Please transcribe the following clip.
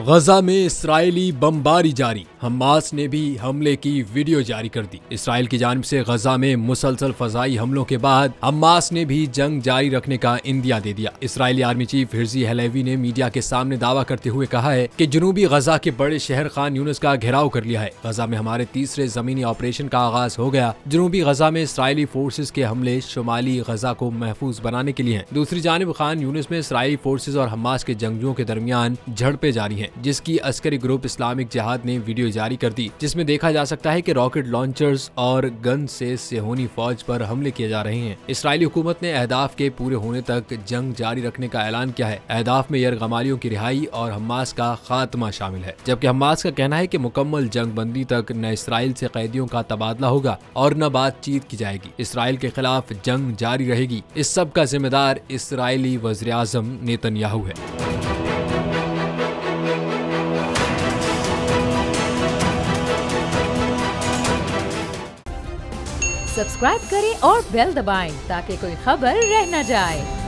गजा में इस्राएली बमबारी जारी। हमास ने भी हमले की वीडियो जारी कर दी। इसराइल की जानिब से गजा में मुसलसल फजाई हमलों के बाद हमास ने भी जंग जारी रखने का इंदिया दे दिया। इसराइली आर्मी चीफ हिर्जी हलेवी ने मीडिया के सामने दावा करते हुए कहा है कि जनूबी गजा के बड़े शहर खान यूनिस का घेराव कर लिया है। गजा में हमारे तीसरे जमीनी ऑपरेशन का आगाज हो गया। जनूबी गजा में इसराइली फोर्सेज के हमले शुमाली गजा को महफूज बनाने के लिए हैं। दूसरी जानिब खान यूनिस में इसराइली फोर्सेज और हमास के जंगजुओं के दरमियान झड़पें जारी हैं, जिसकी अस्करी ग्रुप इस्लामिक जिहाद ने वीडियो जारी कर दी, जिसमें देखा जा सकता है कि रॉकेट लॉन्चर्स और गन से सेहोनी फौज पर हमले किए जा रहे हैं। इसराइली हुकूमत ने अहदाफ के पूरे होने तक जंग जारी रखने का ऐलान किया है। अहदाफ में यरगमालियों की रिहाई और हमास का खात्मा शामिल है, जबकि हमास का कहना है कि मुकम्मल जंग बंदी तक न इसराइल से कैदियों का तबादला होगा और न बातचीत की जाएगी। इसराइल के खिलाफ जंग जारी रहेगी। इस सब का जिम्मेदार इसराइली वज़ीर आज़म नेतन्याहू है। सब्सक्राइब करें और बेल दबाएं ताकि कोई खबर रह न जाए।